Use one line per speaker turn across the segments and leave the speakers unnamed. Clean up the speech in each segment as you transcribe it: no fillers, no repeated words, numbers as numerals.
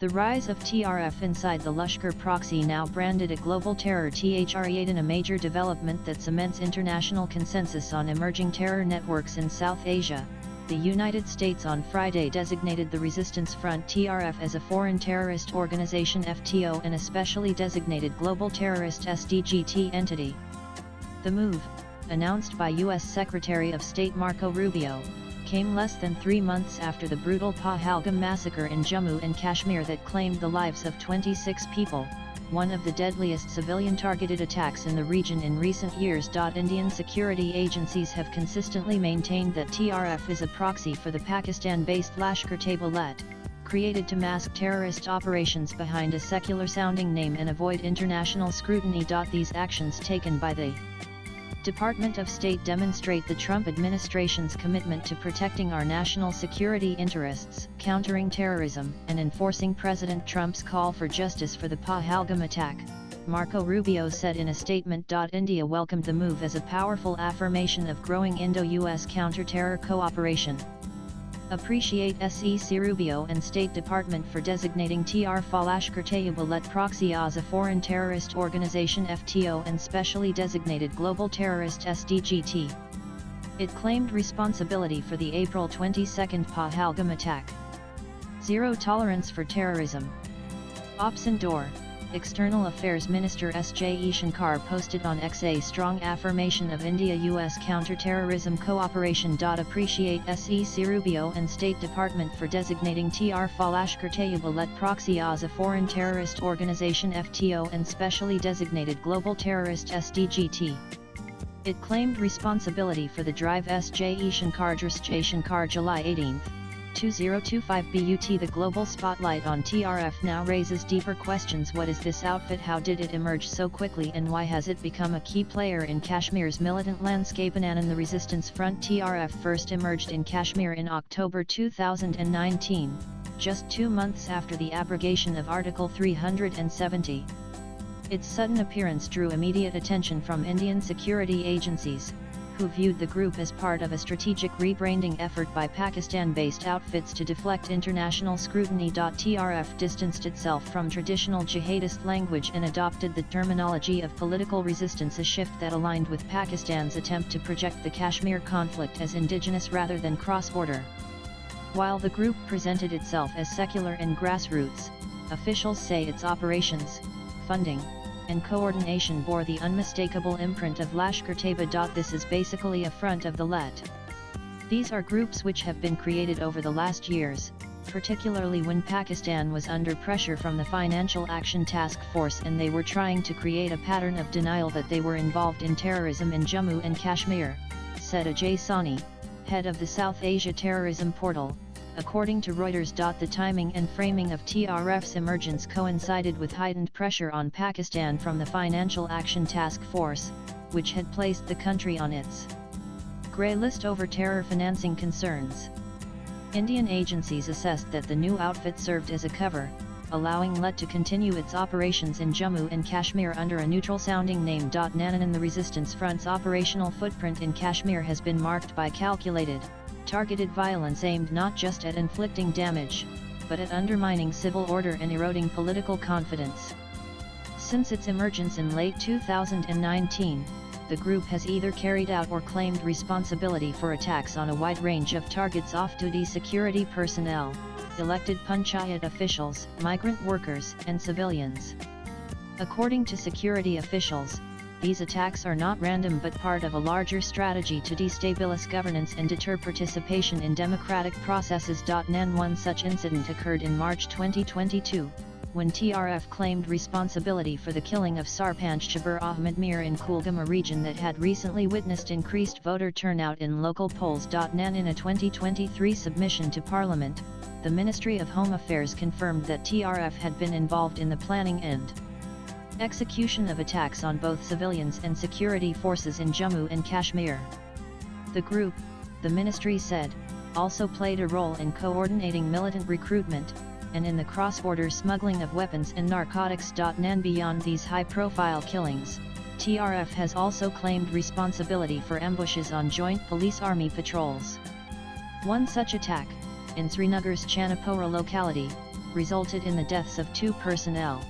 The rise of TRF inside the Lashkar proxy, now branded a global terror threat, in a major development that cements international consensus on emerging terror networks in South Asia. The United States on Friday designated the Resistance Front TRF as a foreign terrorist organization FTO and a specially designated global terrorist SDGT entity. The move, announced by U.S. Secretary of State Marco Rubio, came less than 3 months after the brutal Pahalgam massacre in Jammu and Kashmir that claimed the lives of 26 people, one of the deadliest civilian-targeted attacks in the region in recent years. Indian security agencies have consistently maintained that TRF is a proxy for the Pakistan-based Lashkar-Taiba, created to mask terrorist operations behind a secular-sounding name and avoid international scrutiny. These actions taken by the Department of State demonstrate the Trump administration's commitment to protecting our national security interests, countering terrorism, and enforcing President Trump's call for justice for the Pahalgam attack, Marco Rubio said in a statement. India welcomed the move as a powerful affirmation of growing Indo-US counter-terror cooperation. Appreciate SEC Rubio and State Department for designating TRF Lashkar-Taiba proxy as a foreign terrorist organization FTO and specially designated global terrorist SDGT. It claimed responsibility for the April 22 Pahalgam attack. Zero tolerance for terrorism. Ops Indore, External Affairs Minister S.J. Shankar posted on X a strong affirmation of India-US counter-terrorism cooperation. Appreciate SEC Rubio and State Department for designating TRF Lashkar-Taiba proxy as a foreign terrorist organization FTO and specially designated global terrorist SDGT. It claimed responsibility for the drive. S.J. Shankar July 18, 2025 BUT. The global spotlight on TRF now raises deeper questions. What is this outfit? How did it emerge so quickly, and why has it become a key player in Kashmir's militant landscape? And the Resistance Front TRF first emerged in Kashmir in October 2019, just 2 months after the abrogation of Article 370. Its sudden appearance drew immediate attention from Indian security agencies, who viewed the group as part of a strategic rebranding effort by Pakistan-based outfits to deflect international scrutiny. TRF distanced itself from traditional jihadist language and adopted the terminology of political resistance, a shift that aligned with Pakistan's attempt to project the Kashmir conflict as indigenous rather than cross-border. While the group presented itself as secular and grassroots, officials say its operations, funding, and coordination bore the unmistakable imprint of Lashkar-Taiba. This is basically a front of the LET. These are groups which have been created over the last years, particularly when Pakistan was under pressure from the Financial Action Task Force and they were trying to create a pattern of denial that they were involved in terrorism in Jammu and Kashmir, said Ajay Sani, head of the South Asia Terrorism Portal. According to Reuters, the timing and framing of TRF's emergence coincided with heightened pressure on Pakistan from the Financial Action Task Force, which had placed the country on its grey list over terror financing concerns. Indian agencies assessed that the new outfit served as a cover, allowing LET to continue its operations in Jammu and Kashmir under a neutral-sounding name. Nanan, the Resistance Front's operational footprint in Kashmir has been marked by calculated, targeted violence aimed not just at inflicting damage, but at undermining civil order and eroding political confidence. Since its emergence in late 2019, the group has either carried out or claimed responsibility for attacks on a wide range of targets: off-duty security personnel, elected panchayat officials, migrant workers, and civilians. According to security officials, these attacks are not random but part of a larger strategy to destabilize governance and deter participation in democratic processes. One such incident occurred in March 2022, when TRF claimed responsibility for the killing of Sarpanch Shabir Ahmed Mir in Kulgam, a region that had recently witnessed increased voter turnout in local polls. In a 2023 submission to Parliament, the Ministry of Home Affairs confirmed that TRF had been involved in the planning and execution of attacks on both civilians and security forces in Jammu and Kashmir. The group, the ministry said, also played a role in coordinating militant recruitment, and in the cross-border smuggling of weapons and narcotics. Beyond these high-profile killings, TRF has also claimed responsibility for ambushes on joint police-army patrols. One such attack, in Srinagar's Chanapora locality, resulted in the deaths of 2 personnel.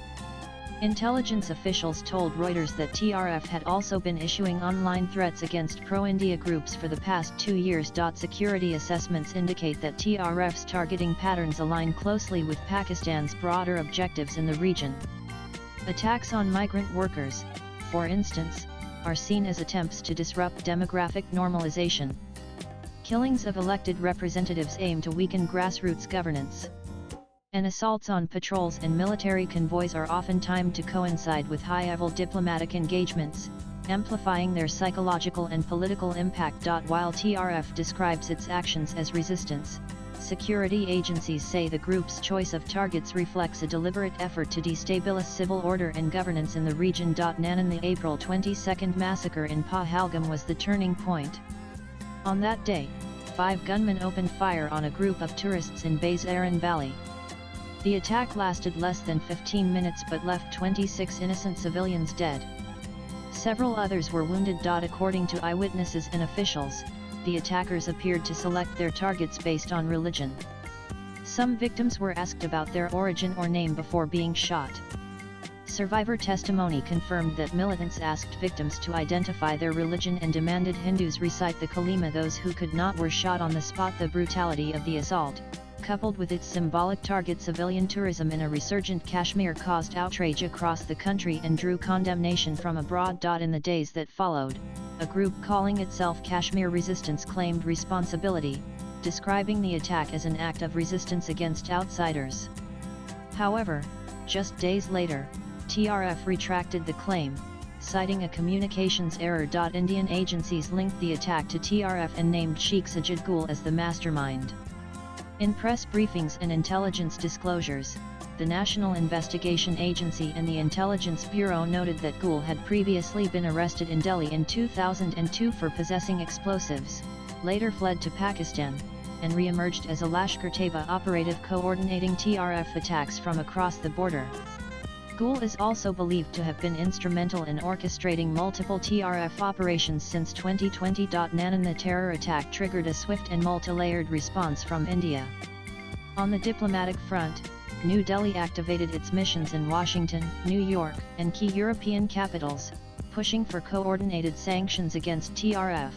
Intelligence officials told Reuters that TRF had also been issuing online threats against pro-India groups for the past 2 years. Security assessments indicate that TRF's targeting patterns align closely with Pakistan's broader objectives in the region. Attacks on migrant workers, for instance, are seen as attempts to disrupt demographic normalization. Killings of elected representatives aim to weaken grassroots governance. And assaults on patrols and military convoys are often timed to coincide with high-level diplomatic engagements, amplifying their psychological and political impact. While TRF describes its actions as resistance, security agencies say the group's choice of targets reflects a deliberate effort to destabilize civil order and governance in the region. The April 22 massacre in Pahalgam was the turning point. On that day, 5 gunmen opened fire on a group of tourists in Bazaran Valley. The attack lasted less than 15 minutes but left 26 innocent civilians dead. Several others were wounded. According to eyewitnesses and officials, the attackers appeared to select their targets based on religion. Some victims were asked about their origin or name before being shot. Survivor testimony confirmed that militants asked victims to identify their religion and demanded Hindus recite the Kalima. Those who could not were shot on the spot. The brutality of the assault, coupled with its symbolic target civilian tourism in a resurgent Kashmir, caused outrage across the country and drew condemnation from abroad. In the days that followed, a group calling itself Kashmir Resistance claimed responsibility, describing the attack as an act of resistance against outsiders. However, just days later, TRF retracted the claim, citing a communications error. Indian agencies linked the attack to TRF and named Sheikh Sajid Gul as the mastermind. In press briefings and intelligence disclosures, the National Investigation Agency and the Intelligence Bureau noted that Gul had previously been arrested in Delhi in 2002 for possessing explosives, later fled to Pakistan, and re-emerged as a Lashkar operative coordinating TRF attacks from across the border. Gul is also believed to have been instrumental in orchestrating multiple TRF operations since 2020. The terror attack triggered a swift and multi-layered response from India. On the diplomatic front, New Delhi activated its missions in Washington, New York, and key European capitals, pushing for coordinated sanctions against TRF.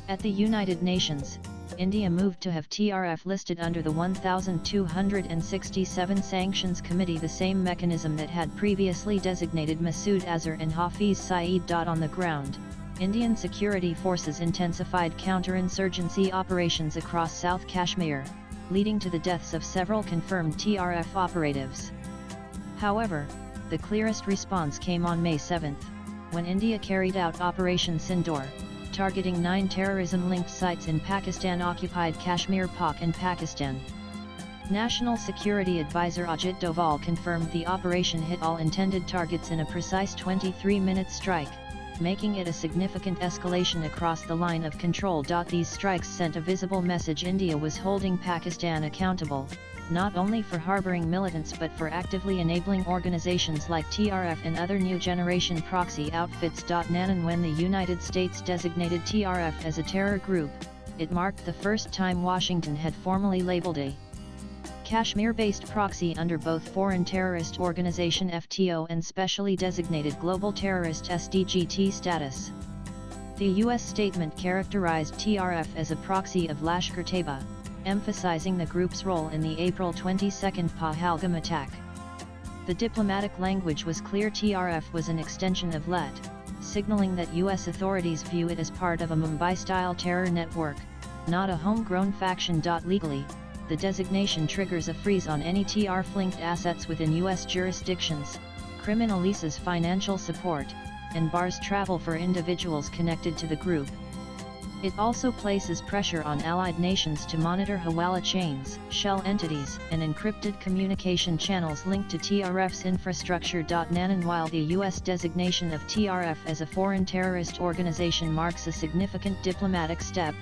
At the United Nations, India moved to have TRF listed under the 1267 Sanctions Committee, the same mechanism that had previously designated Masood Azhar and Hafiz Saeed. On the ground, Indian security forces intensified counterinsurgency operations across South Kashmir, leading to the deaths of several confirmed TRF operatives. However, the clearest response came on May 7, when India carried out Operation Sindoor, targeting 9 terrorism-linked sites in Pakistan-occupied Kashmir, Pak and Pakistan. National Security Advisor Ajit Doval confirmed the operation hit all intended targets in a precise 23-minute strike, making it a significant escalation across the line of control. These strikes sent a visible message: India was holding Pakistan accountable, not only for harboring militants but for actively enabling organizations like TRF and other new generation proxy outfits. When the United States designated TRF as a terror group, it marked the first time Washington had formally labeled a Kashmir-based proxy under both Foreign Terrorist Organization (FTO) and specially designated Global Terrorist (SDGT) status. The U.S. statement characterized TRF as a proxy of Lashkar, emphasizing the group's role in the April 22 Pahalgam attack. The diplomatic language was clear: TRF was an extension of LET, signaling that U.S. authorities view it as part of a Mumbai-style terror network, not a homegrown faction. Legally, the designation triggers a freeze on any TRF-linked assets within U.S. jurisdictions, criminalizes financial support, and bars travel for individuals connected to the group. It also places pressure on allied nations to monitor Hawala chains, shell entities, and encrypted communication channels linked to TRF's infrastructure. While the U.S. designation of TRF as a foreign terrorist organization marks a significant diplomatic step,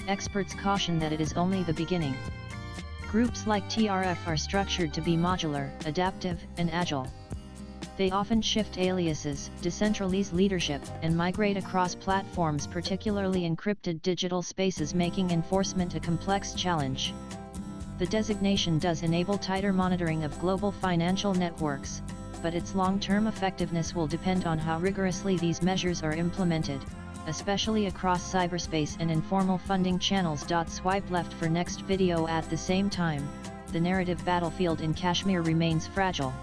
experts caution that it is only the beginning. Groups like TRF are structured to be modular, adaptive, and agile. They often shift aliases, decentralize leadership, and migrate across platforms, particularly encrypted digital spaces, making enforcement a complex challenge. The designation does enable tighter monitoring of global financial networks, but its long-term effectiveness will depend on how rigorously these measures are implemented, especially across cyberspace and informal funding channels. Swipe left for next video. At the same time, the narrative battlefield in Kashmir remains fragile.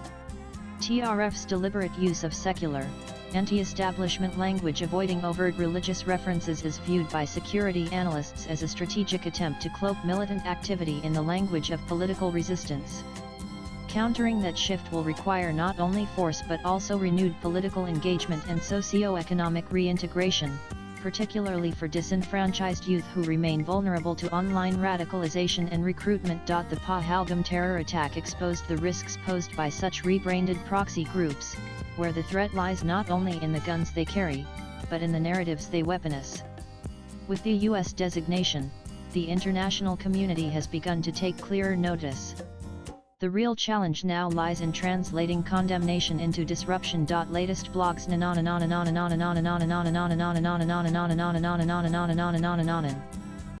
TRF's deliberate use of secular, anti-establishment language avoiding overt religious references is viewed by security analysts as a strategic attempt to cloak militant activity in the language of political resistance. Countering that shift will require not only force but also renewed political engagement and socio-economic reintegration, particularly for disenfranchised youth who remain vulnerable to online radicalization and recruitment. The Pahalgam terror attack exposed the risks posed by such rebranded proxy groups, where the threat lies not only in the guns they carry, but in the narratives they weaponize. With the US designation, the international community has begun to take clearer notice. The real challenge now lies in translating condemnation into disruption. Latest blogs.